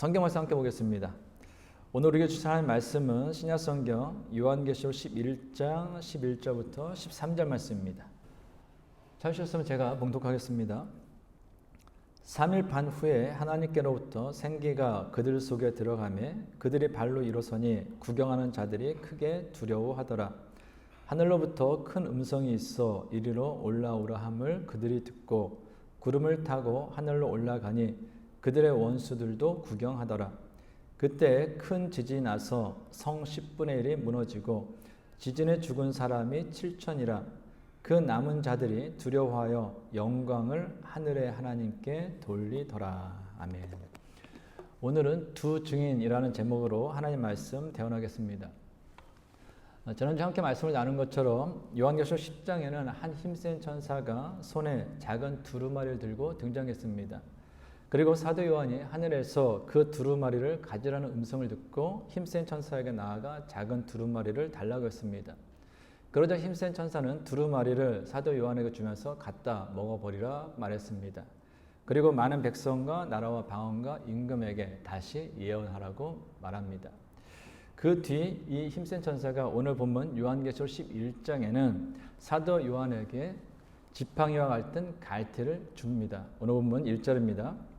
성경 말씀 함께 보겠습니다. 오늘 우리에게 주신 하나님 말씀은 신약성경 요한계시록 11장 11절부터 13절 말씀입니다. 찾으셨으면 제가 봉독하겠습니다. 3일 반 후에 하나님께로부터 생기가 그들 속에 들어가매 그들이 발로 일어서니 구경하는 자들이 크게 두려워하더라. 하늘로부터 큰 음성이 있어 이리로 올라오라 함을 그들이 듣고 구름을 타고 하늘로 올라가니 그들의 원수들도 구경하더라. 그때 큰 지진이 나서 성 10분의 1이 무너지고 지진에 죽은 사람이 7천이라. 그 남은 자들이 두려워하여 영광을 하늘의 하나님께 돌리더라. 아멘. 오늘은 두 증인이라는 제목으로 하나님 말씀 대언하겠습니다. 지난주 함께 말씀을 나눈 것처럼 요한계시록 10장에는 한 힘센 천사가 손에 작은 두루마리를 들고 등장했습니다. 그리고 사도 요한이 하늘에서 그 두루마리를 가지라는 음성을 듣고 힘센 천사에게 나아가 작은 두루마리를 달라고 했습니다. 그러자 힘센 천사는 두루마리를 사도 요한에게 주면서 갖다 먹어버리라 말했습니다. 그리고 많은 백성과 나라와 방언과 임금에게 다시 예언하라고 말합니다. 그 뒤 이 힘센 천사가 오늘 본문 요한계시록 11장에는 사도 요한에게 지팡이와 같은 갈대를 줍니다. 오늘 본문 1절입니다.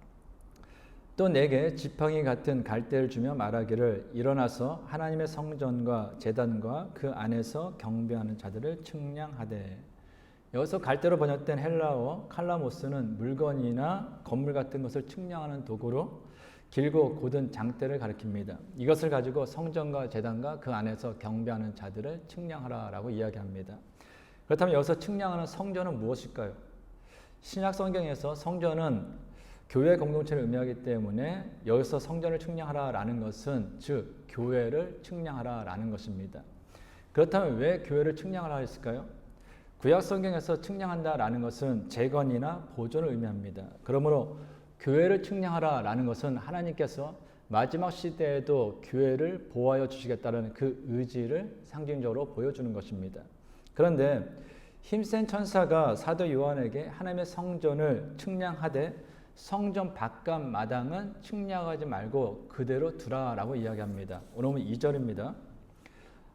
또 내게 지팡이 같은 갈대를 주며 말하기를 일어나서 하나님의 성전과 제단과 그 안에서 경배하는 자들을 측량하되. 여기서 갈대로 번역된 헬라어 칼라모스는 물건이나 건물 같은 것을 측량하는 도구로 길고 곧은 장대를 가리킵니다. 이것을 가지고 성전과 제단과 그 안에서 경배하는 자들을 측량하라라고 이야기합니다. 그렇다면 여기서 측량하는 성전은 무엇일까요? 신약 성경에서 성전은 교회 공동체를 의미하기 때문에 여기서 성전을 측량하라라는 것은 즉 교회를 측량하라라는 것입니다. 그렇다면 왜 교회를 측량하라 했을까요? 구약 성경에서 측량한다라는 것은 재건이나 보존을 의미합니다. 그러므로 교회를 측량하라라는 것은 하나님께서 마지막 시대에도 교회를 보호하여 주시겠다는 그 의지를 상징적으로 보여주는 것입니다. 그런데 힘센 천사가 사도 요한에게 하나님의 성전을 측량하되 성전 바깥 마당은 측량하지 말고 그대로 두라라고 이야기합니다. 오늘 보면 2절입니다.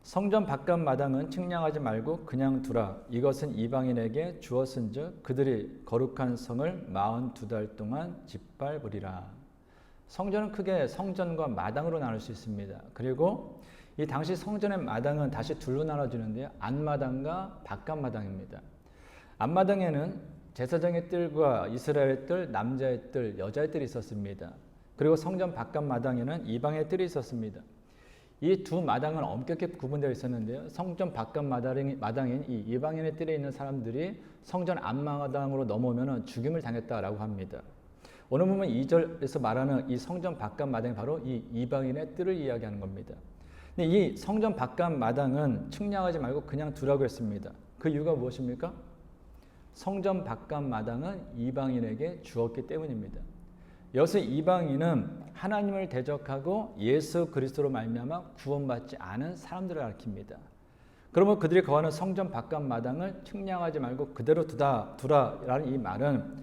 성전 바깥 마당은 측량하지 말고 그냥 두라. 이것은 이방인에게 주었은즉 그들이 거룩한 성을 42달 동안 짓밟으리라. 성전은 크게 성전과 마당으로 나눌 수 있습니다. 그리고 이 당시 성전의 마당은 다시 둘로 나눠지는데요. 안마당과 바깥마당입니다. 안마당에는 제사장의 뜰과 이스라엘의 뜰, 남자의 뜰, 여자의 뜰이 있었습니다. 그리고 성전 바깥마당에는 이방의 뜰이 있었습니다. 이 두 마당은 엄격히 구분되어 있었는데요. 성전 바깥마당인 이 이방인의 뜰에 있는 사람들이 성전 안마당으로 넘어오면 죽임을 당했다라고 합니다. 오늘 보면 2절에서 말하는 이 성전 바깥마당이 바로 이 이방인의 뜰을 이야기하는 겁니다. 근데 이 성전 바깥마당은 측량하지 말고 그냥 두라고 했습니다. 그 이유가 무엇입니까? 성전 바깥 마당은 이방인에게 주었기 때문입니다. 여기서 이방인은 하나님을 대적하고 예수 그리스도로 말미암아 구원받지 않은 사람들을 가리킵니다. 그러면 그들이 거하는 성전 바깥 마당을 측량하지 말고 그대로 두라라는 이 말은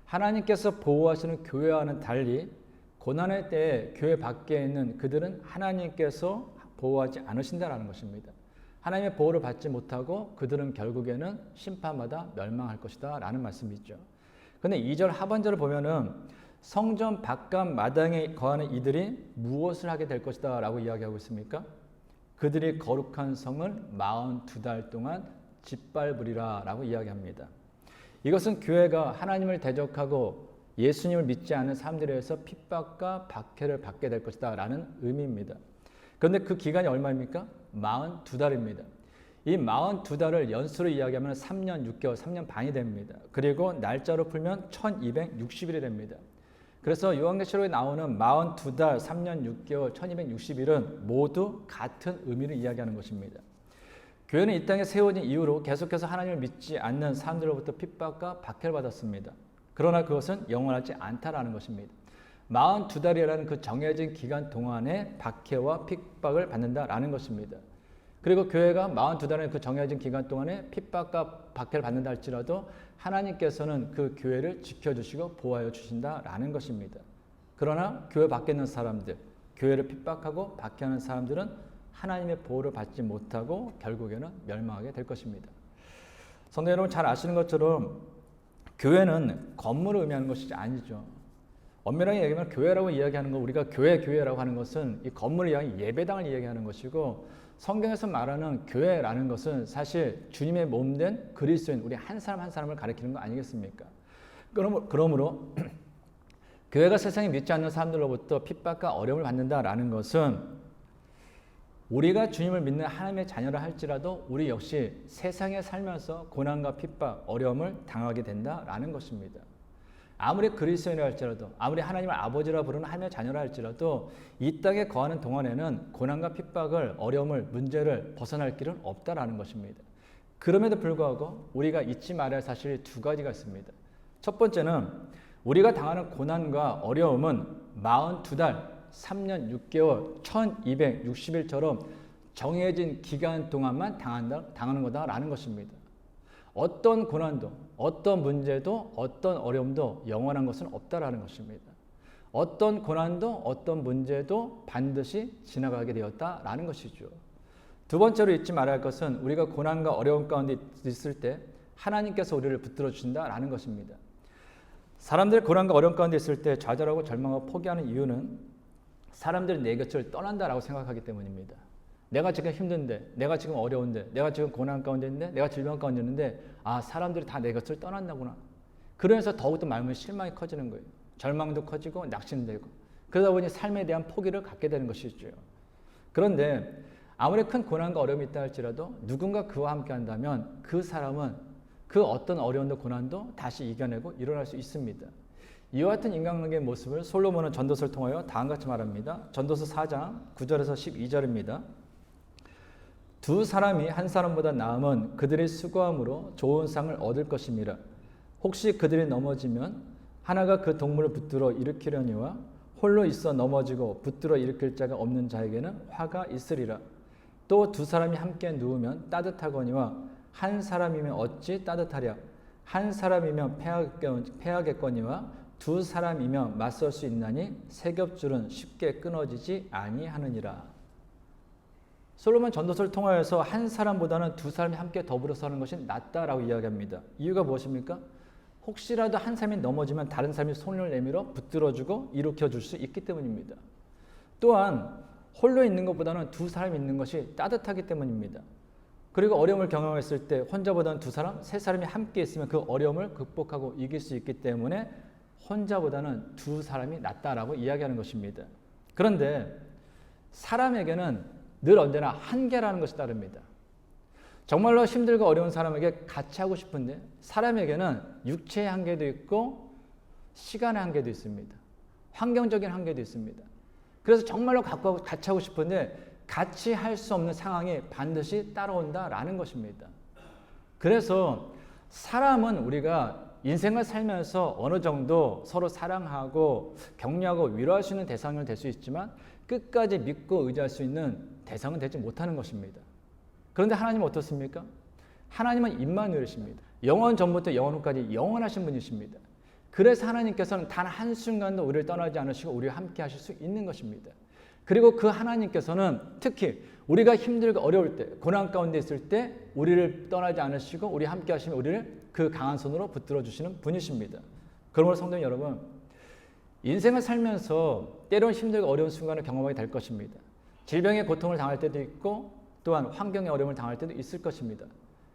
하나님께서 보호하시는 교회와는 달리 고난의 때에 교회 밖에 있는 그들은 하나님께서 보호하지 않으신다라는 것입니다. 하나님의 보호를 받지 못하고 그들은 결국에는 심판마다 멸망할 것이다 라는 말씀이죠. 그런데 2절 하반절을 보면은 성전 바깥 마당에 거하는 이들이 무엇을 하게 될 것이다 라고 이야기하고 있습니까? 그들이 거룩한 성을 42달 동안 짓밟으리라 라고 이야기합니다. 이것은 교회가 하나님을 대적하고 예수님을 믿지 않은 사람들에 의해서 핍박과 박해를 받게 될 것이다 라는 의미입니다. 그런데 그 기간이 얼마입니까? 42달입니다. 이 42달을 연수로 이야기하면 3년 6개월, 3년 반이 됩니다. 그리고 날짜로 풀면 1260일이 됩니다. 그래서 요한계시록에 나오는 42달, 3년 6개월, 1260일은 모두 같은 의미를 이야기하는 것입니다. 교회는 이 땅에 세워진 이후로 계속해서 하나님을 믿지 않는 사람들로부터 핍박과 박해를 받았습니다. 그러나 그것은 영원하지 않다라는 것입니다. 42달이라는 그 정해진 기간 동안에 박해와 핍박을 받는다라는 것입니다. 그리고 교회가 42달의 그 정해진 기간 동안에 핍박과 박해를 받는다 할지라도 하나님께서는 그 교회를 지켜주시고 보호하여 주신다라는 것입니다. 그러나 교회 밖에 있는 사람들, 교회를 핍박하고 박해하는 사람들은 하나님의 보호를 받지 못하고 결국에는 멸망하게 될 것입니다. 성도 여러분 잘 아시는 것처럼 교회는 건물을 의미하는 것이 아니죠. 엄밀하게 얘기하면 교회라고 이야기하는 거, 우리가 교회라고 하는 것은 이 건물을 이야기 예배당을 이야기하는 것이고, 성경에서 말하는 교회라는 것은 사실 주님의 몸된 그리스도인 우리 한 사람 한 사람을 가리키는 거 아니겠습니까? 그러므로 교회가 세상에 믿지 않는 사람들로부터 핍박과 어려움을 받는다라는 것은 우리가 주님을 믿는 하나님의 자녀라 할지라도 우리 역시 세상에 살면서 고난과 핍박, 어려움을 당하게 된다라는 것입니다. 아무리 그리스도인이라 할지라도, 아무리 하나님을 아버지라 부르는 하나님의 자녀라 할지라도 이 땅에 거하는 동안에는 고난과 핍박을, 어려움을, 문제를 벗어날 길은 없다라는 것입니다. 그럼에도 불구하고 우리가 잊지 말아야 할 사실이 두 가지가 있습니다. 첫 번째는 우리가 당하는 고난과 어려움은 42달, 3년 6개월, 1260일처럼 정해진 기간 동안만 당하는 거다라는 것입니다. 어떤 고난도, 어떤 문제도, 어떤 어려움도 영원한 것은 없다라는 것입니다. 어떤 고난도, 어떤 문제도 반드시 지나가게 되었다라는 것이죠. 두 번째로 잊지 말아야 할 것은 우리가 고난과 어려움 가운데 있을 때 하나님께서 우리를 붙들어 주신다라는 것입니다. 사람들이 고난과 어려움 가운데 있을 때 좌절하고 절망하고 포기하는 이유는 사람들이 내 곁을 떠난다라고 생각하기 때문입니다. 내가 지금 힘든데, 내가 지금 어려운데, 내가 지금 고난 가운데 있는데, 내가 질병 가운데 있는데, 아, 사람들이 다 내 곁을 떠난다구나. 그러면서 더욱더 마음의 실망이 커지는 거예요. 절망도 커지고 낙심되고. 그러다 보니 삶에 대한 포기를 갖게 되는 것이죠. 그런데 아무리 큰 고난과 어려움이 있다 할지라도 누군가 그와 함께 한다면 그 사람은 그 어떤 어려움도 고난도 다시 이겨내고 일어날 수 있습니다. 이와 같은 인간관계의 모습을 솔로몬은 전도서를 통하여 다음과 같이 말합니다. 전도서 4장 9절에서 12절입니다. 두 사람이 한 사람보다 나음은 그들의 수고함으로 좋은 상을 얻을 것임이라. 혹시 그들이 넘어지면 하나가 그 동물을 붙들어 일으키려니와 홀로 있어 넘어지고 붙들어 일으킬 자가 없는 자에게는 화가 있으리라. 또 두 사람이 함께 누우면 따뜻하거니와 한 사람이면 어찌 따뜻하랴. 한 사람이면 패하겠거니와 두 사람이면 맞설 수 있나니 세 겹줄은 쉽게 끊어지지 아니하느니라. 솔로몬 전도서를 통하여서 한 사람보다는 두 사람이 함께 더불어 사는 것이 낫다라고 이야기합니다. 이유가 무엇입니까? 혹시라도 한 사람이 넘어지면 다른 사람이 손을 내밀어 붙들어주고 일으켜줄 수 있기 때문입니다. 또한 홀로 있는 것보다는 두 사람이 있는 것이 따뜻하기 때문입니다. 그리고 어려움을 경험했을 때 혼자보다는 두 사람, 세 사람이 함께 있으면 그 어려움을 극복하고 이길 수 있기 때문에 혼자보다는 두 사람이 낫다라고 이야기하는 것입니다. 그런데 사람에게는 늘 언제나 한계라는 것이 따릅니다. 정말로 힘들고 어려운 사람에게 같이 하고 싶은데 사람에게는 육체의 한계도 있고 시간의 한계도 있습니다. 환경적인 한계도 있습니다. 그래서 정말로 같이 하고 싶은데 같이 할 수 없는 상황이 반드시 따라온다라는 것입니다. 그래서 사람은 우리가 인생을 살면서 어느 정도 서로 사랑하고 격려하고 위로할 수 있는 대상을 될 수 있지만 끝까지 믿고 의지할 수 있는 대상은 되지 못하는 것입니다. 그런데 하나님은 어떻습니까? 하나님은 임마누엘이십니다. 영원 전부터 영원 후까지 영원하신 분이십니다. 그래서 하나님께서는 단 한순간도 우리를 떠나지 않으시고 우리와 함께 하실 수 있는 것입니다. 그리고 그 하나님께서는 특히 우리가 힘들고 어려울 때, 고난 가운데 있을 때 우리를 떠나지 않으시고 우리 함께 하시면 우리를 그 강한 손으로 붙들어 주시는 분이십니다. 그러므로 성도 여러분, 인생을 살면서 때론 힘들고 어려운 순간을 경험하게 될 것입니다. 질병의 고통을 당할 때도 있고 또한 환경의 어려움을 당할 때도 있을 것입니다.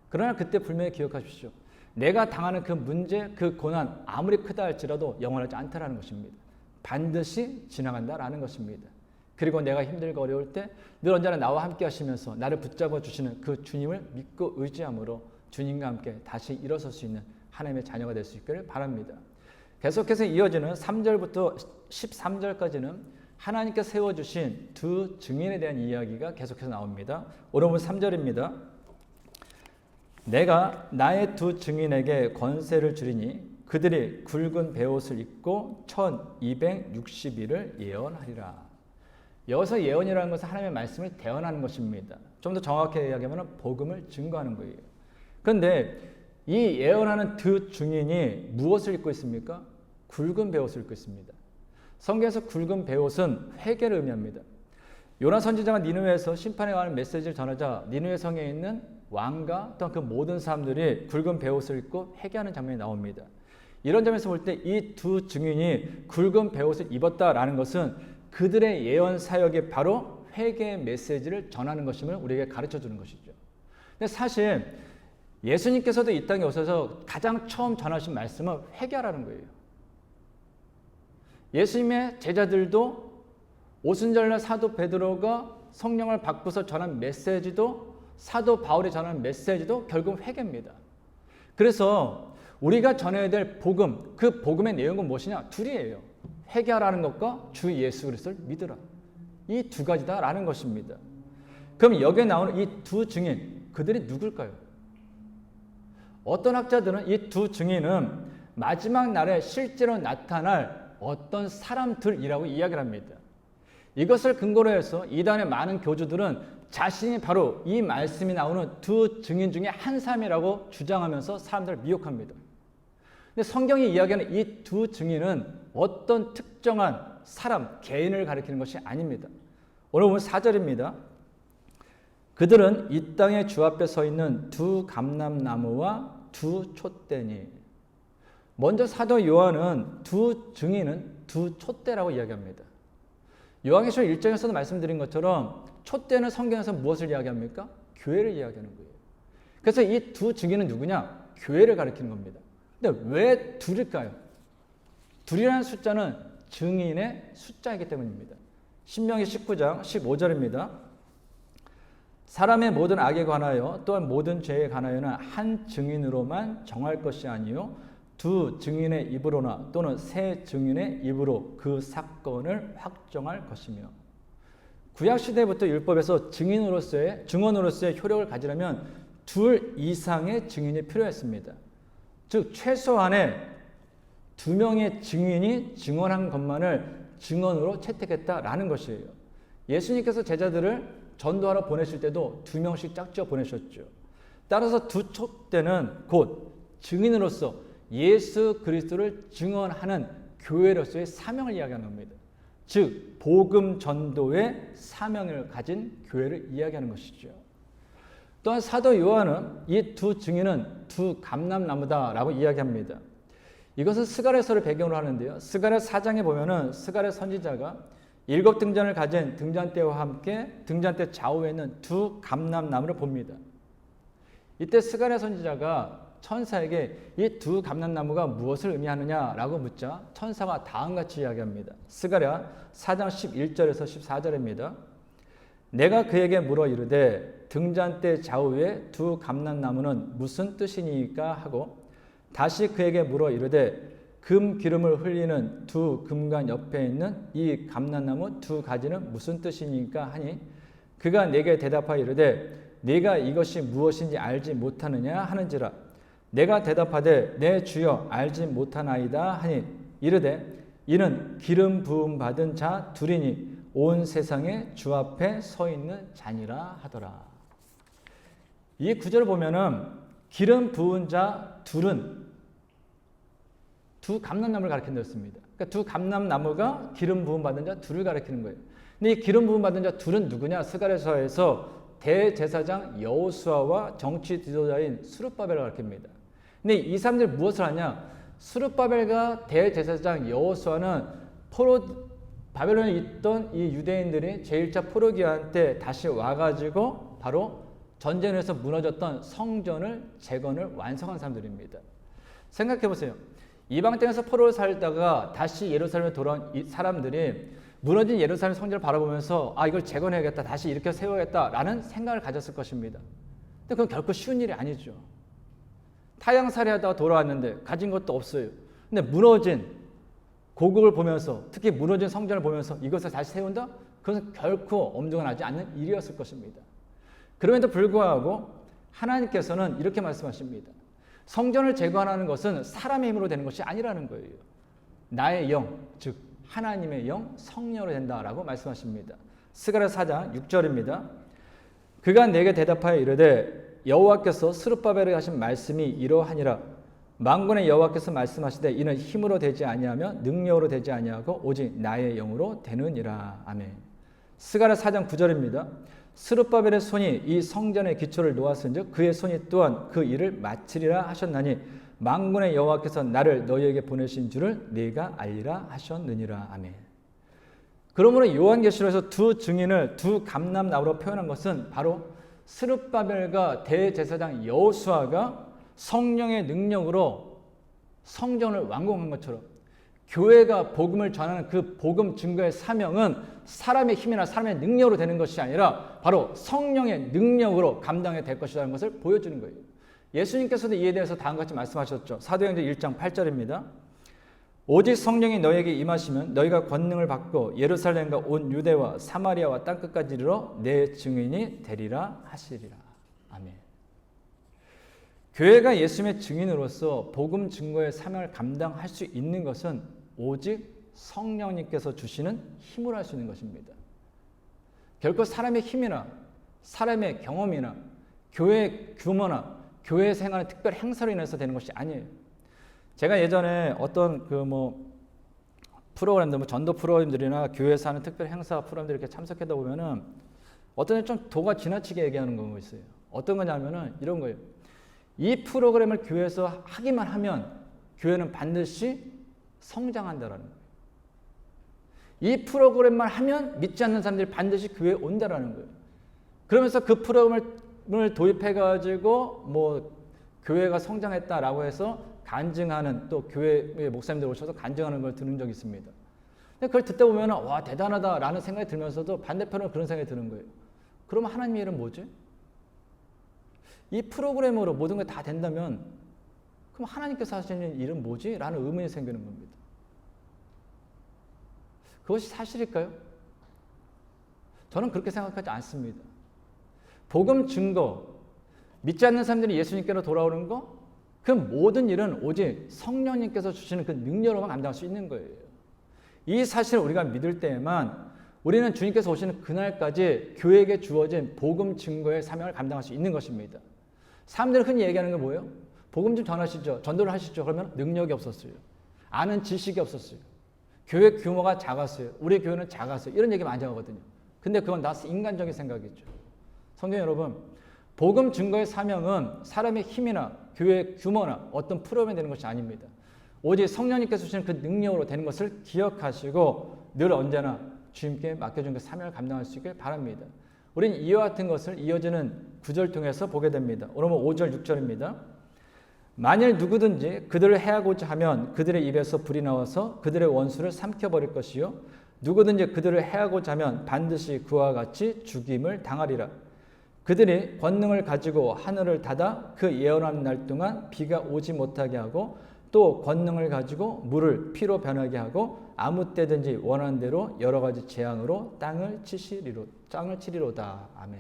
그러나 그때 분명히 기억하십시오. 내가 당하는 그 문제, 그 고난 아무리 크다 할지라도 영원하지 않다라는 것입니다. 반드시 지나간다라는 것입니다. 그리고 내가 힘들고 어려울 때 늘 언제나 나와 함께 하시면서 나를 붙잡아 주시는 그 주님을 믿고 의지함으로 주님과 함께 다시 일어설 수 있는 하나님의 자녀가 될 수 있기를 바랍니다. 계속해서 이어지는 3절부터 13절까지는 하나님께서 세워주신 두 증인에 대한 이야기가 계속해서 나옵니다. 오늘 본 3절입니다. 내가 나의 두 증인에게 권세를 주리니 그들이 굵은 베옷을 입고 1260일을 예언하리라. 여기서 예언이라는 것은 하나님의 말씀을 대언하는 것입니다. 좀 더 정확하게 이야기하면 복음을 증거하는 거예요. 그런데 이 예언하는 두 증인이 무엇을 입고 있습니까? 굵은 베옷을 입고 있습니다. 성경에서 굵은 베옷은 회개를 의미합니다. 요나 선지자가 니느웨에서 심판에 관한 메시지를 전하자 니느웨 성에 있는 왕과 또한 그 모든 사람들이 굵은 베옷을 입고 회개하는 장면이 나옵니다. 이런 점에서 볼 때 이 두 증인이 굵은 베옷을 입었다라는 것은 그들의 예언 사역이 바로 회개의 메시지를 전하는 것임을 우리에게 가르쳐 주는 것이죠. 근데 사실 예수님께서도 이 땅에 오셔서 가장 처음 전하신 말씀은 회개하라는 거예요. 예수님의 제자들도 오순절날 사도 베드로가 성령을 받고서 전한 메시지도 사도 바울이 전하는 메시지도 결국 회개입니다. 그래서 우리가 전해야 될 복음, 그 복음의 내용은 무엇이냐? 둘이에요. 회개하라는 것과 주 예수 그리스도를 믿으라. 이 두 가지다라는 것입니다. 그럼 여기에 나오는 이 두 증인, 그들이 누굴까요? 어떤 학자들은 이 두 증인은 마지막 날에 실제로 나타날 어떤 사람들이라고 이야기를 합니다. 이것을 근거로 해서 이단의 많은 교주들은 자신이 바로 이 말씀이 나오는 두 증인 중에 한 사람이라고 주장하면서 사람들을 미혹합니다. 근데 성경이 이야기하는 이 두 증인은 어떤 특정한 사람, 개인을 가리키는 것이 아닙니다. 오늘 보면 4절입니다. 그들은 이 땅의 주 앞에 서 있는 두 감람나무와 두 촛대니. 먼저 사도 요한은 두 증인은 두 촛대라고 이야기합니다. 요한계시록 1장에서도 말씀드린 것처럼 촛대는 성경에서 무엇을 이야기합니까? 교회를 이야기하는 거예요. 그래서 이 두 증인은 누구냐? 교회를 가리키는 겁니다. 근데 왜 둘일까요? 둘이라는 숫자는 증인의 숫자이기 때문입니다. 신명기 19장 15절입니다. 사람의 모든 악에 관하여 또한 모든 죄에 관하여는 한 증인으로만 정할 것이 아니요 두 증인의 입으로나 또는 세 증인의 입으로 그 사건을 확정할 것이며. 구약시대부터 율법에서 증언으로서의 효력을 가지려면 둘 이상의 증인이 필요했습니다. 즉 최소한의 두 명의 증인이 증언한 것만을 증언으로 채택했다라는 것이에요. 예수님께서 제자들을 전도하러 보내실 때도 두 명씩 짝지어 보내셨죠. 따라서 두 촛대는 곧 증인으로서 예수 그리스도를 증언하는 교회로서의 사명을 이야기하는 겁니다. 즉 복음 전도의 사명을 가진 교회를 이야기하는 것이죠. 또한 사도 요한은 이 두 증인은 두 감람나무다라고 이야기합니다. 이것은 스가랴서를 배경으로 하는데요. 스가랴 4장에 보면은 스가랴 선지자가 7 등잔을 가진 등잔대와 함께 등잔대 좌우에 있는 두 감람나무를 봅니다. 이때 스가랴 선지자가 천사에게 이 두 감람나무가 무엇을 의미하느냐라고 묻자 천사가 다음같이 이야기합니다. 스가랴 4장 11절에서 14절입니다. 내가 그에게 물어 이르되 등잔대 좌우에 두 감람나무는 무슨 뜻이니까 하고 다시 그에게 물어 이르되 금 기름을 흘리는 두 금관 옆에 있는 이 감람나무 두 가지는 무슨 뜻이니까 하니 그가 내게 대답하여 이르되 네가 이것이 무엇인지 알지 못하느냐 하는지라 내가 대답하되 내 주여 알지 못하나이다 하니 이르되 이는 기름 부음 받은 자 둘이니 온 세상에 주 앞에 서 있는 자니라 하더라. 이 구절을 보면은 기름 부은 자 둘은 두 감람나무를 가리킨다 했습니다. 그러니까 두 감람나무가 기름 부음 받은 자 둘을 가리키는 거예요. 근데 이 기름 부음 받은 자 둘은 누구냐? 스가랴서에서 대제사장 여호수아와 정치 지도자인 스룹바벨을 가리킵니다. 근데 이 사람들이 무엇을 하냐? 스룹바벨과 대제사장 여호수아는 바벨론에 있던 이 유대인들이 제1차 포로기한 때 다시 와가지고 바로 전쟁에서 무너졌던 성전을 재건을 완성한 사람들입니다. 생각해 보세요. 이방 땅에서 포로를 살다가 다시 예루살렘에 돌아온 이 사람들이 무너진 예루살렘 성전을 바라보면서 이걸 재건해야겠다, 다시 일으켜 세워야겠다라는 생각을 가졌을 것입니다. 근데 그건 결코 쉬운 일이 아니죠. 타향살이 하다가 돌아왔는데 가진 것도 없어요. 근데 무너진 고국을 보면서 특히 무너진 성전을 보면서 이것을 다시 세운다? 그것은 결코 엄두가 나지 않는 일이었을 것입니다. 그럼에도 불구하고 하나님께서는 이렇게 말씀하십니다. 성전을 재건하는 것은 사람의 힘으로 되는 것이 아니라는 거예요. 나의 영, 즉 하나님의 영, 성령으로 된다라고 말씀하십니다. 스가랴 4장 6절입니다. 그가 내게 대답하여 이르되 여호와께서 스룹바벨에게 하신 말씀이 이러하니라. 만군의 여호와께서 말씀하시되 이는 힘으로 되지 아니하며 능력으로 되지 아니하고 오직 나의 영으로 되느니라. 아멘. 스가랴 4장 9절입니다. 스룹바벨의 손이 이 성전의 기초를 놓았은즉 그의 손이 또한 그 일을 마치리라 하셨나니 만군의 여호와께서 나를 너희에게 보내신 줄을 네가 알리라 하셨느니라. 아멘. 그러므로 요한계시록에서 두 증인을 두 감람나무로 표현한 것은 바로 스룹바벨과 대제사장 여호수아가 성령의 능력으로 성전을 완공한 것처럼 교회가 복음을 전하는 그 복음 증거의 사명은 사람의 힘이나 사람의 능력으로 되는 것이 아니라 바로 성령의 능력으로 감당이 될 것이라는 것을 보여주는 거예요. 예수님께서도 이에 대해서 다음과 같이 말씀하셨죠. 사도행전 1장 8절입니다. 오직 성령이 너에게 임하시면 너희가 권능을 받고 예루살렘과 온 유대와 사마리아와 땅끝까지 이르러 내 증인이 되리라 하시리라. 아멘. 교회가 예수님의 증인으로서 복음 증거의 사명을 감당할 수 있는 것은 오직 성령님께서 주시는 힘으로 할 수 있는 것입니다. 결코 사람의 힘이나 사람의 경험이나 교회 규모나 교회 생활의 특별 행사로 인해서 되는 것이 아니에요. 제가 예전에 어떤 프로그램들, 전도 프로그램들이나 교회에서 하는 특별 행사 프로그램들 이렇게 참석하다 보면은 어떤 좀 도가 지나치게 얘기하는 거 있어요. 어떤 거냐면은 이런 거예요. 이 프로그램을 교회에서 하기만 하면 교회는 반드시 성장한다라는 거예요. 이 프로그램만 하면 믿지 않는 사람들이 반드시 교회에 온다라는 거예요. 그러면서 그 프로그램을 도입해가지고 교회가 성장했다라고 해서 간증하는 또 교회의 목사님들 오셔서 간증하는 걸 들은 적이 있습니다. 근데 그걸 듣다 보면 와 대단하다라는 생각이 들면서도 반대편으로 그런 생각이 드는 거예요. 그러면 하나님의 일은 뭐지? 이 프로그램으로 모든 게 다 된다면 그럼 하나님께서 하시는 일은 뭐지? 라는 의문이 생기는 겁니다. 그것이 사실일까요? 저는 그렇게 생각하지 않습니다. 복음 증거, 믿지 않는 사람들이 예수님께로 돌아오는 거, 그 모든 일은 오직 성령님께서 주시는 그 능력으로만 감당할 수 있는 거예요. 이 사실을 우리가 믿을 때에만 우리는 주님께서 오시는 그날까지 교회에게 주어진 복음 증거의 사명을 감당할 수 있는 것입니다. 사람들이 흔히 얘기하는 게 뭐예요? 복음 좀 전하시죠. 전도를 하시죠. 그러면 능력이 없었어요. 아는 지식이 없었어요. 교회 규모가 작았어요. 우리 교회는 작았어요. 이런 얘기 많이 하거든요. 근데 그건 다 인간적인 생각이죠. 성도 여러분, 복음 증거의 사명은 사람의 힘이나 교회 규모나 어떤 프로그램이 되는 것이 아닙니다. 오직 성령님께서 주시는 그 능력으로 되는 것을 기억하시고 늘 언제나 주님께 맡겨준 그 사명을 감당할 수 있길 바랍니다. 우리는 이와 같은 것을 이어지는 구절 통해서 보게 됩니다. 오늘 5절 6절입니다. 만일 누구든지 그들을 해하고자 하면 그들의 입에서 불이 나와서 그들의 원수를 삼켜버릴 것이요 누구든지 그들을 해하고자 하면 반드시 그와 같이 죽임을 당하리라. 그들이 권능을 가지고 하늘을 닫아 그 예언하는 날 동안 비가 오지 못하게 하고 또 권능을 가지고 물을 피로 변하게 하고 아무 때든지 원하는 대로 여러 가지 재앙으로 땅을 치리로다. 아멘.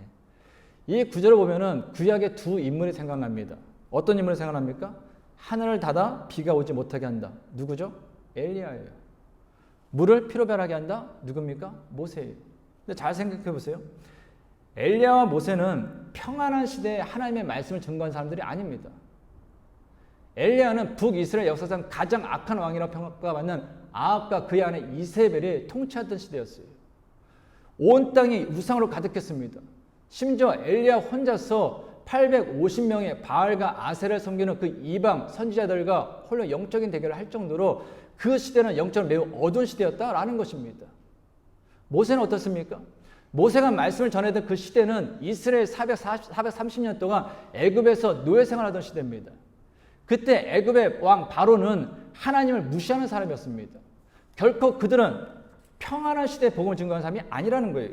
이 구절을 보면은 구약의 두 인물이 생각납니다. 어떤 인물이 생각납니까? 하늘을 닫아 비가 오지 못하게 한다. 누구죠? 엘리야예요. 물을 피로 변하게 한다. 누굽니까? 모세예요. 근데 잘 생각해 보세요. 엘리야와 모세는 평안한 시대에 하나님의 말씀을 증거한 사람들이 아닙니다. 엘리야는 북이스라엘 역사상 가장 악한 왕이라고 평가받는 아합과 그의 아내 이세벨이 통치하던 시대였어요. 온 땅이 우상으로 가득했습니다. 심지어 엘리야 혼자서 850명의 바알과 아세를 섬기는 그 이방 선지자들과 홀로 영적인 대결을 할 정도로 그 시대는 영적으로 매우 어두운 시대였다라는 것입니다. 모세는 어떻습니까? 모세가 말씀을 전하던 그 시대는 이스라엘 430년 동안 애굽에서 노예 생활하던 시대입니다. 그때 애굽의 왕 바로는 하나님을 무시하는 사람이었습니다. 결코 그들은 평안한 시대에 복음을 증거하는 사람이 아니라는 거예요.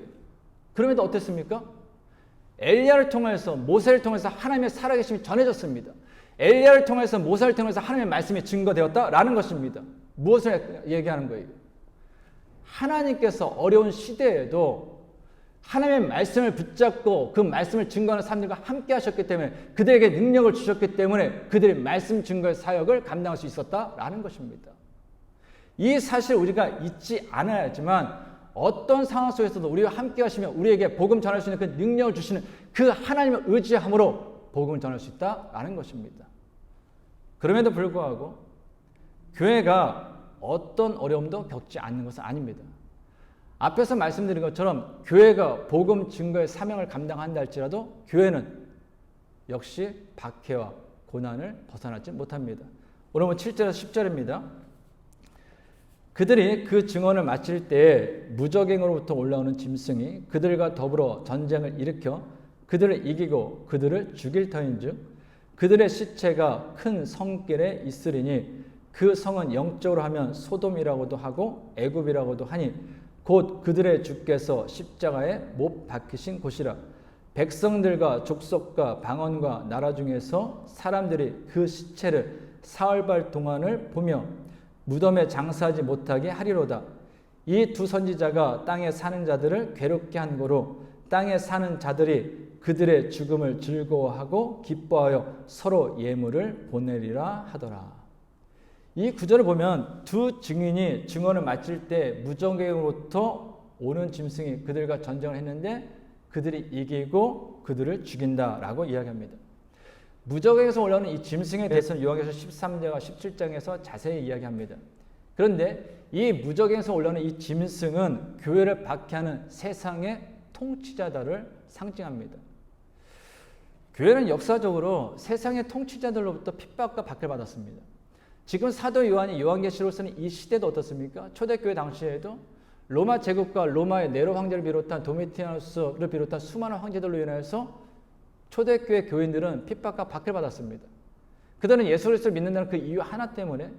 그럼에도 어땠습니까? 엘리야를 통해서 모세를 통해서 하나님의 살아계심이 전해졌습니다. 엘리야를 통해서 모세를 통해서 하나님의 말씀이 증거되었다라는 것입니다. 무엇을 얘기하는 거예요? 하나님께서 어려운 시대에도 하나님의 말씀을 붙잡고 그 말씀을 증거하는 사람들과 함께 하셨기 때문에 그들에게 능력을 주셨기 때문에 그들이 말씀 증거의 사역을 감당할 수 있었다라는 것입니다. 이 사실 우리가 잊지 않아야지만 어떤 상황 속에서도 우리와 함께 하시면 우리에게 복음 전할 수 있는 그 능력을 주시는 그 하나님을 의지함으로 복음을 전할 수 있다라는 것입니다. 그럼에도 불구하고 교회가 어떤 어려움도 겪지 않는 것은 아닙니다. 앞에서 말씀드린 것처럼 교회가 복음 증거의 사명을 감당한다 할지라도 교회는 역시 박해와 고난을 벗어나지 못합니다. 오늘 7절에서 10절입니다. 그들이 그 증언을 마칠 때 무적행으로부터 올라오는 짐승이 그들과 더불어 전쟁을 일으켜 그들을 이기고 그들을 죽일 터인즉 그들의 시체가 큰 성길에 있으리니 그 성은 영적으로 하면 소돔이라고도 하고 애굽이라고도 하니 곧 그들의 주께서 십자가에 못 박히신 곳이라. 백성들과 족속과 방언과 나라 중에서 사람들이 그 시체를 사흘발 동안을 보며 무덤에 장사하지 못하게 하리로다. 이 두 선지자가 땅에 사는 자들을 괴롭게 한 거로 땅에 사는 자들이 그들의 죽음을 즐거워하고 기뻐하여 서로 예물을 보내리라 하더라. 이 구절을 보면 두 증인이 증언을 마칠 때 무적행으로부터 오는 짐승이 그들과 전쟁을 했는데 그들이 이기고 그들을 죽인다라고 이야기합니다. 무적행에서 올라오는 이 짐승에 대해서는 요한계시록 13장과 17장에서 자세히 이야기합니다. 그런데 이 무적행에서 올라오는 이 짐승은 교회를 박해하는 세상의 통치자들을 상징합니다. 교회는 역사적으로 세상의 통치자들로부터 핍박과 박해를 받았습니다. 지금 사도 요한이 요한계시록을 쓰는 이 시대도 어떻습니까? 초대교회 당시에도 로마 제국과 로마의 네로 황제를 비롯한 도미티아누스를 비롯한 수많은 황제들로 인해서 초대교회 교인들은 핍박과 박해를 받았습니다. 그들은 예수 그리스도를 믿는다는 그 이유 하나 때문에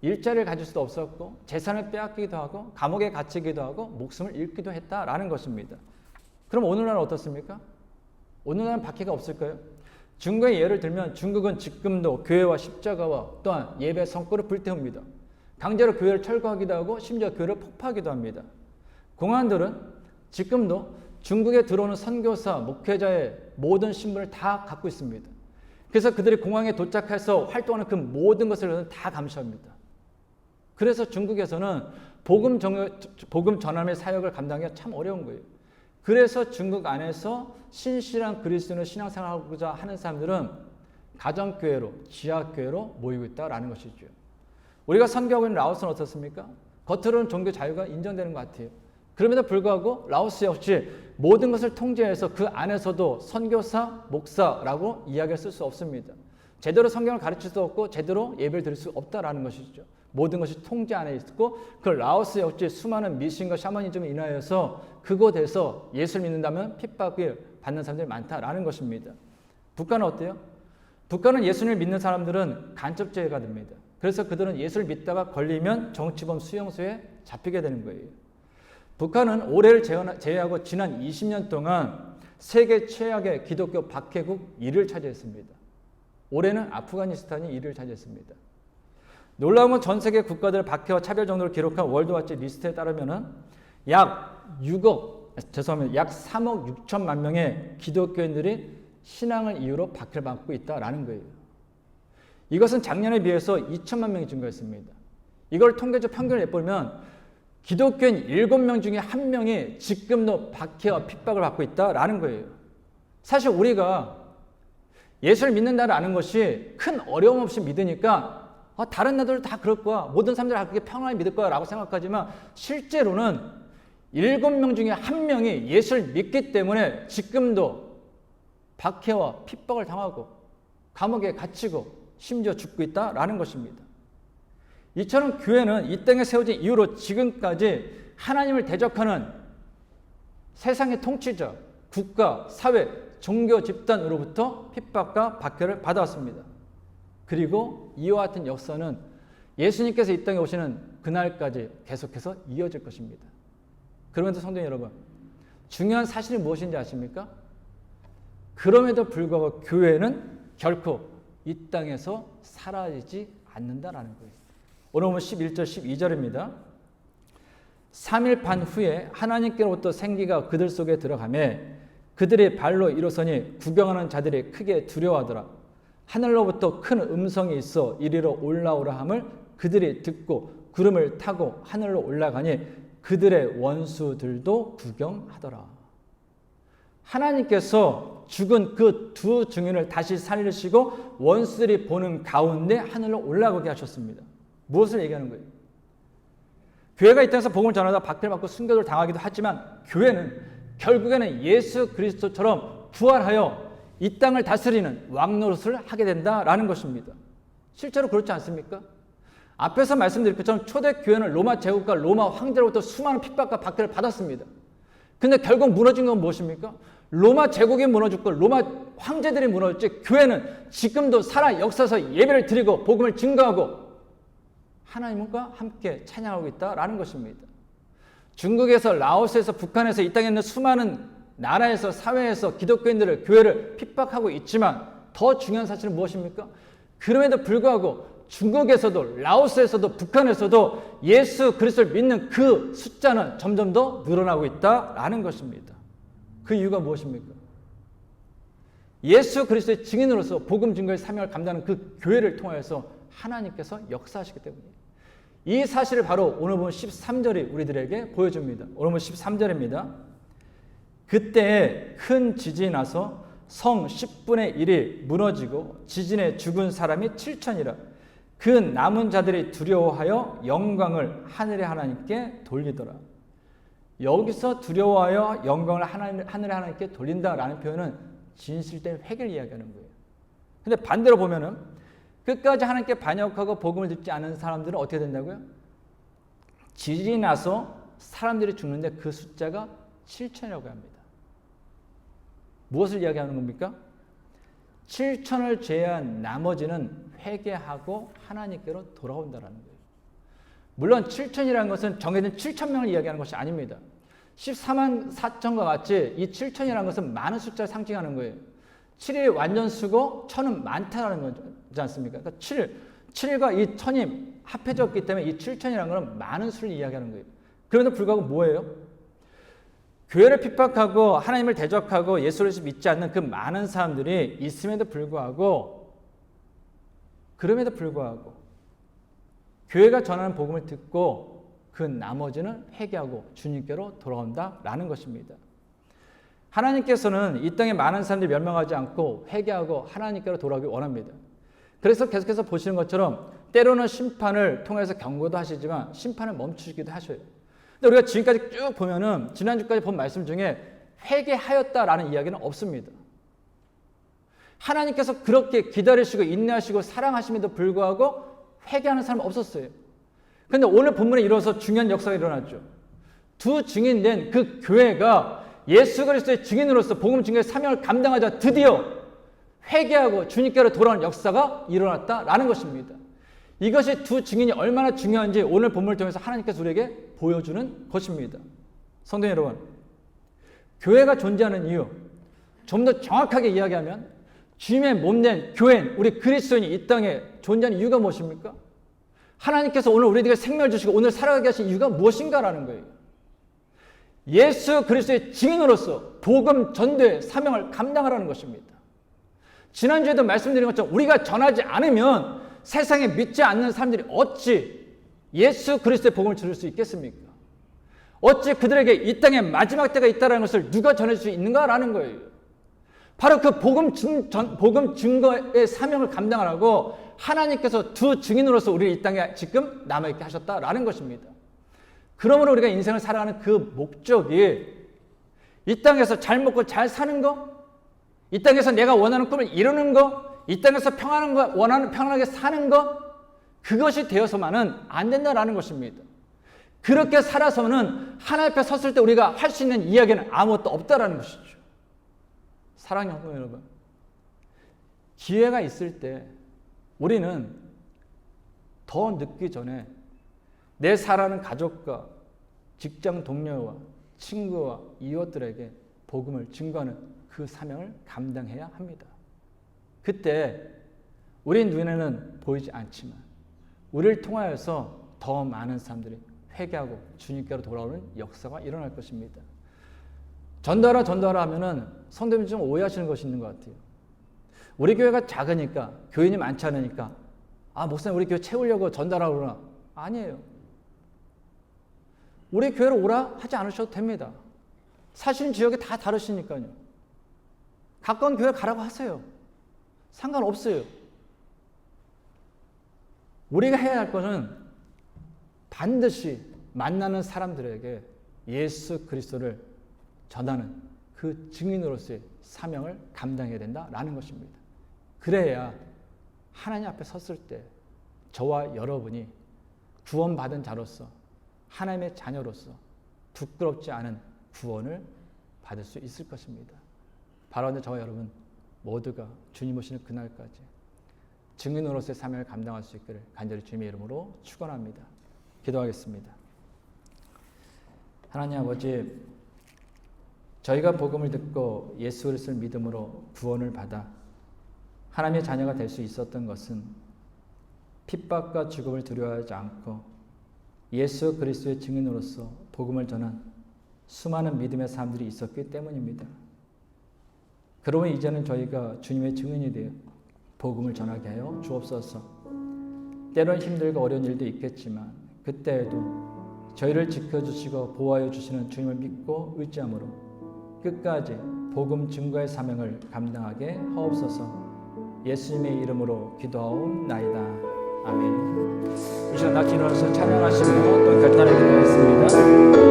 일자리를 가질 수도 없었고 재산을 빼앗기기도 하고 감옥에 갇히기도 하고 목숨을 잃기도 했다라는 것입니다. 그럼 오늘날은 어떻습니까? 오늘날은 박해가 없을까요? 중국의 예를 들면 중국은 지금도 교회와 십자가와 또한 예배 성구를 불태웁니다. 강제로 교회를 철거하기도 하고 심지어 교회를 폭파하기도 합니다. 공안들은 지금도 중국에 들어오는 선교사, 목회자의 모든 신분을 다 갖고 있습니다. 그래서 그들이 공항에 도착해서 활동하는 그 모든 것을 다 감시합니다. 그래서 중국에서는 복음 전함의 사역을 감당하기가 참 어려운 거예요. 그래서 중국 안에서 신실한 그리스도인의 신앙생활하고자 하는 사람들은 가정교회로, 지하교회로 모이고 있다는 것이죠. 우리가 선교하고 있는 라오스는 어떻습니까? 겉으로는 종교 자유가 인정되는 것 같아요. 그럼에도 불구하고 라오스 역시 모든 것을 통제해서 그 안에서도 선교사, 목사라고 이야기를 쓸 수 없습니다. 제대로 성경을 가르칠 수 없고 제대로 예배를 드릴 수 없다라는 것이죠. 모든 것이 통제 안에 있고 그 라오스 역시 수많은 미신과 샤머니즘에 인하여서 그곳에서 예수를 믿는다면 핍박을 받는 사람들이 많다라는 것입니다. 북한은 어때요? 북한은 예수를 믿는 사람들은 간첩죄가 됩니다. 그래서 그들은 예수를 믿다가 걸리면 정치범 수용소에 잡히게 되는 거예요. 북한은 올해를 제외하고 지난 20년 동안 세계 최악의 기독교 박해국 1위를 차지했습니다. 올해는 아프가니스탄이 1위를 차지했습니다. 놀라운 건 전 세계 국가들의 박해와 차별 정도를 기록한 월드와치 리스트에 따르면은 약 3억 6천만 명의 기독교인들이 신앙을 이유로 박해를 받고 있다라는 거예요. 이것은 작년에 비해서 2천만 명이 증가했습니다. 이걸 통계적 평균을 내보면 기독교인 7명 중에 1명이 지금도 박해와 핍박을 받고 있다라는 거예요. 사실 우리가 예수를 믿는다라는 것이 큰 어려움 없이 믿으니까 다른 나라들 다 그럴 거야. 모든 사람들이 다 그렇게 평안히 믿을 거야 라고 생각하지만 실제로는 7명 중에 1명이 예수를 믿기 때문에 지금도 박해와 핍박을 당하고 감옥에 갇히고 심지어 죽고 있다라는 것입니다. 이처럼 교회는 이 땅에 세워진 이후로 지금까지 하나님을 대적하는 세상의 통치자, 국가, 사회, 종교 집단으로부터 핍박과 박해를 받아왔습니다. 그리고 이와 같은 역사는 예수님께서 이 땅에 오시는 그날까지 계속해서 이어질 것입니다. 그러면서 성도 여러분, 중요한 사실이 무엇인지 아십니까? 그럼에도 불구하고 교회는 결코 이 땅에서 사라지지 않는다라는 거예요. 오늘 보면 11절, 12절입니다. 3일 반 후에 하나님께로부터 생기가 그들 속에 들어가매 그들이 발로 일어서니 구경하는 자들이 크게 두려워하더라. 하늘로부터 큰 음성이 있어 이리로 올라오라 함을 그들이 듣고 구름을 타고 하늘로 올라가니 그들의 원수들도 구경하더라. 하나님께서 죽은 그 두 증인을 다시 살리시고 원수들이 보는 가운데 하늘로 올라가게 하셨습니다. 무엇을 얘기하는 거예요? 교회가 이 땅에서 복음을 전하다 박해를 받고 순교를 당하기도 하지만 교회는 결국에는 예수 그리스도처럼 부활하여 이 땅을 다스리는 왕 노릇을 하게 된다라는 것입니다. 실제로 그렇지 않습니까? 앞에서 말씀드린 것처럼 초대교회는 로마 제국과 로마 황제로부터 수많은 핍박과 박해를 받았습니다. 근데 결국 무너진 건 무엇입니까? 로마 제국이 무너졌고 로마 황제들이 무너졌지 교회는 지금도 살아 역사에서 예배를 드리고 복음을 증거하고 하나님과 함께 찬양하고 있다라는 것입니다. 중국에서 라오스에서 북한에서 이 땅에 있는 수많은 나라에서 사회에서 기독교인들을 교회를 핍박하고 있지만 더 중요한 사실은 무엇입니까? 그럼에도 불구하고 중국에서도 라오스에서도 북한에서도 예수 그리스도를 믿는 그 숫자는 점점 더 늘어나고 있다라는 것입니다. 그 이유가 무엇입니까? 예수 그리스도의 증인으로서 복음 증거의 사명을 감당하는 그 교회를 통해서 하나님께서 역사하시기 때문이에요. 이 사실을 바로 오늘 보면 13절이 우리들에게 보여줍니다. 오늘 보면 13절입니다. 그때 큰 지진이 나서 성 10분의 1이 무너지고 지진에 죽은 사람이 7천이라. 그 남은 자들이 두려워하여 영광을 하늘의 하나님께 돌리더라. 여기서 두려워하여 영광을 하늘의 하나님께 돌린다라는 표현은 진실된 회개를 이야기하는 거예요. 근데 반대로 보면은 끝까지 하나님께 반역하고 복음을 듣지 않은 사람들은 어떻게 된다고요? 지진이 나서 사람들이 죽는데 그 숫자가 7천이라고 합니다. 무엇을 이야기하는 겁니까? 7천을 제외한 나머지는 회개하고 하나님께로 돌아온다는 거예요. 물론 7천이라는 것은 정해진 7천명을 이야기하는 것이 아닙니다. 14만 4천과 같이 이 7천이라는 것은 많은 숫자를 상징하는 거예요. 7이 완전수고 1000은 많다라는 거지 않습니까? 그러니까 7과 이 1000이 합해졌기 때문에 이 7천이라는 것은 많은 수를 이야기하는 거예요. 그런데 불구하고 뭐예요? 교회를 핍박하고 하나님을 대적하고 예수를 믿지 않는 그 많은 사람들이 있음에도 불구하고 그럼에도 불구하고 교회가 전하는 복음을 듣고 그 나머지는 회개하고 주님께로 돌아온다라는 것입니다. 하나님께서는 이 땅에 많은 사람들이 멸망하지 않고 회개하고 하나님께로 돌아오기 원합니다. 그래서 계속해서 보시는 것처럼 때로는 심판을 통해서 경고도 하시지만 심판을 멈추기도 하셔요. 근데 우리가 지금까지 쭉 보면은 지난주까지 본 말씀 중에 회개하였다라는 이야기는 없습니다. 하나님께서 그렇게 기다리시고 인내하시고 사랑하심에도 불구하고 회개하는 사람은 없었어요. 그런데 오늘 본문에 이뤄서 중요한 역사가 일어났죠. 두 증인된 그 교회가 예수 그리스도의 증인으로서 복음 증거의 사명을 감당하자 드디어 회개하고 주님께로 돌아오는 역사가 일어났다라는 것입니다. 이것이 두 증인이 얼마나 중요한지 오늘 본문을 통해서 하나님께서 우리에게 보여주는 것입니다. 성도 여러분, 교회가 존재하는 이유, 좀 더 정확하게 이야기하면 주님의 몸된 교회인 우리 그리스도인이 이 땅에 존재하는 이유가 무엇입니까? 하나님께서 오늘 우리에게 생명을 주시고 오늘 살아가게 하신 이유가 무엇인가라는 거예요. 예수 그리스도의 증인으로서 복음 전도의 사명을 감당하라는 것입니다. 지난주에도 말씀드린 것처럼 우리가 전하지 않으면 세상에 믿지 않는 사람들이 어찌 예수 그리스도의 복음을 들을 수 있겠습니까? 어찌 그들에게 이 땅에 마지막 때가 있다는 것을 누가 전해줄 수 있는가라는 거예요. 바로 그 복음 증거의 사명을 감당하라고 하나님께서 두 증인으로서 우리를 이 땅에 지금 남아있게 하셨다라는 것입니다. 그러므로 우리가 인생을 살아가는 그 목적이 이 땅에서 잘 먹고 잘 사는 거, 이 땅에서 내가 원하는 꿈을 이루는 거, 이 땅에서 편안하게 사는 거, 그것이 되어서만은 안 된다라는 것입니다. 그렇게 살아서는 하나님 앞에 섰을 때 우리가 할 수 있는 이야기는 아무것도 없다라는 것이죠. 사랑하는 성도 여러분, 기회가 있을 때 우리는 더 늦기 전에 내 사랑하는 가족과 직장 동료와 친구와 이웃들에게 복음을 증거하는 그 사명을 감당해야 합니다. 그때 우리 눈에는 보이지 않지만 우리를 통하여서 더 많은 사람들이 회개하고 주님께로 돌아오는 역사가 일어날 것입니다. 전도하라 하면은 성도님이 좀 오해하시는 것이 있는 것 같아요. 우리 교회가 작으니까 교인이 많지 않으니까 목사님 우리 교회 채우려고 전도하라고 그러나? 아니에요. 우리 교회로 오라 하지 않으셔도 됩니다. 사시는 지역이 다 다르시니까요. 가까운 교회 가라고 하세요. 상관없어요. 우리가 해야 할 것은 반드시 만나는 사람들에게 예수 그리스도를 전하는 그 증인으로서의 사명을 감당해야 된다라는 것입니다. 그래야 하나님 앞에 섰을 때 저와 여러분이 구원받은 자로서 하나님의 자녀로서 부끄럽지 않은 구원을 받을 수 있을 것입니다. 바로 저와 여러분 모두가 주님 오시는 그날까지 증인으로서의 사명을 감당할 수 있기를 간절히 주님의 이름으로 축원합니다. 기도하겠습니다. 하나님 아버지, 저희가 복음을 듣고 예수 그리스도를 믿음으로 구원을 받아 하나님의 자녀가 될 수 있었던 것은 핍박과 죽음을 두려워하지 않고 예수 그리스도의 증인으로서 복음을 전한 수많은 믿음의 사람들이 있었기 때문입니다. 그러면 이제는 저희가 주님의 증인이 되어 복음을 전하게 하여 주옵소서. 때로는 힘들고 어려운 일도 있겠지만 그때에도 저희를 지켜주시고 보호하여 주시는 주님을 믿고 의지함으로 끝까지 복음 증거의 사명을 감당하게 하옵소서. 예수님의 이름으로 기도하옵나이다. 아멘. 이 시간 다 일어나서 찬양하시고 또 결단의 기도하겠습니다.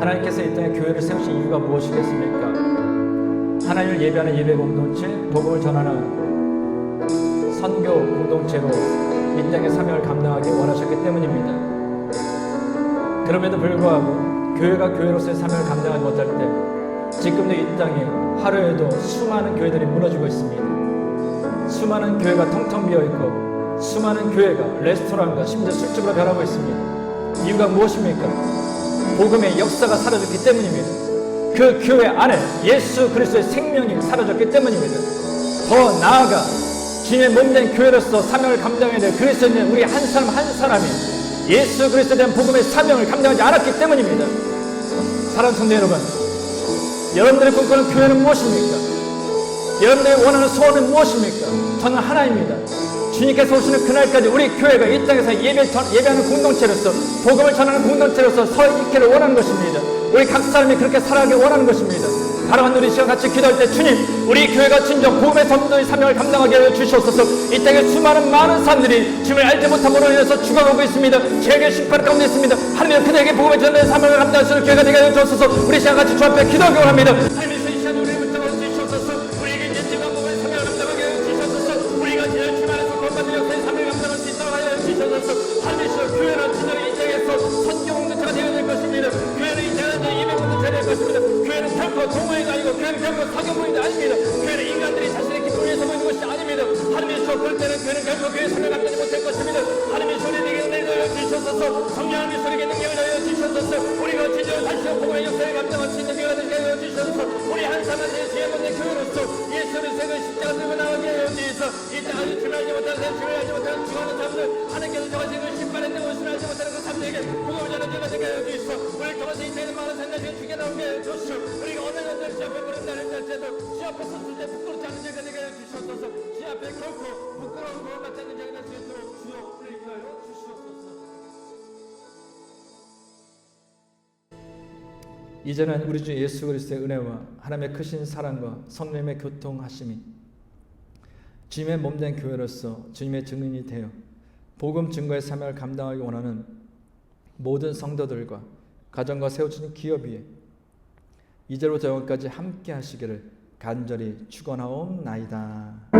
하나님께서 이 땅에 교회를 세우신 이유가 무엇이겠습니까? 하나님을 예배하는 예배 공동체, 복음을 전하는 선교 공동체로 이 땅의 사명을 감당하기 원하셨기 때문입니다. 그럼에도 불구하고 교회가 교회로서의 사명을 감당하지 못할 때 지금도 이 땅에 하루에도 수많은 교회들이 무너지고 있습니다. 수많은 교회가 텅텅 비어있고 수많은 교회가 레스토랑과 심지어 술집으로 변하고 있습니다. 이유가 무엇입니까? 복음의 역사가 사라졌기 때문입니다. 그 교회 안에 예수 그리스도의 생명이 사라졌기 때문입니다. 더 나아가 주님의 몸된 교회로서 사명을 감당해야 될 그리스도인 우리 한 사람 한 사람이 예수 그리스도에 대한 복음의 사명을 감당하지 않았기 때문입니다. 사랑하는 성도 여러분, 여러분들의 꿈꾸는 교회는 무엇입니까? 여러분들이 원하는 소원은 무엇입니까? 저는 하나입니다. 주님께서 오시는 그날까지 우리 교회가 이 땅에서 예배하는 공동체로서 복음을 전하는 공동체로서 서 있기를 원하는 것입니다. 우리 각 사람이 그렇게 살아가길 원하는 것입니다. 사랑하는 우리 시간 같이 기도할 때 주님, 우리 교회가 진정 복음의 선도의 사명을 감당하게 하여 주시옵소서. 이 땅에 수많은 많은 사람들이 주님을 알지 못함으로 인해서 죽어가고 있습니다. 죄의 심판 가운데 있습니다. 하나님 그들에게 복음의 전도의 사명을 감당할 수 있는 교회가 되게 하여 주옵소서. 우리 시간 같이 주 앞에 기도하기 원합니다. 하나님께서 이 시간 우리를 붙잡아 주시옵소서. 우리에게 진정한 복음의 사명을 감당하게 하여 주시옵소서. 우리가 진정 주만에서 구원받은 역사의 사명을 감당할 수 있도록 하여 주시옵소서. 하나님께서 교회는 진정 이 땅에서 선교 공동체가 되어야 될 것입니다. 교회는 이 땅에서 예배 공동체가 될 것입니다. 교회는 결코 동호회가 아니고 교회는 결코 사교모임도 아닙니다. 교회는 인간들이 자신의 기쁨을 위해서 모이는 것이 아닙니다. 하나님께서 그럴 때는 교회는 결코 교회의 사명을 감당하지 못할 것입니다. 하나님께서 우리에게 은혜를 하여 주시옵소서. 성령님께서 우리에게 능력을 하여 주시옵소서. 우리가 진정 다시 복음의 역사를 감당할 수 있는 교회가 되게 하여 주시옵소서. 우리 한 사람의 주의 번의 교회로서 예수 그리스도의 십자가 들고 나가게 하여 주시옵소서. 이 땅 아직 주를 알지 못하는 사람, 주를 알지 못하는 죽어가는 사람들, 하나님께서 정하신 그 심판의 능력을 알지 못하는 그 사람들에게 복음을 전하는 자가 되게 하여 주시옵소서. 우리를 통해서 이 땅에는 많은 산나중에 죽게 나오게 하여 주시옵소서. 우리가 어느 날들 주 앞에 부른다는 날짜도 주 앞에 섰을 때 부끄럽지 않은 자가 되게 하여 주시옵소서. 주 앞에 결코 부끄러운 것 같지 않는 자가 될 수 있도록 주여 우리를 위하여 주시옵소서. 이제는 우리 주 예수 그리스도의 은혜와 하나님의 크신 사랑과 성령님의 교통하심이 주님의 몸된 교회로서 주님의 증인이 되어 복음 증거의 사명을 감당하기 원하는 모든 성도들과 가정과 세워주신 기업 위에 이제로부터 영원까지 함께 하시기를 간절히 축원하옵나이다.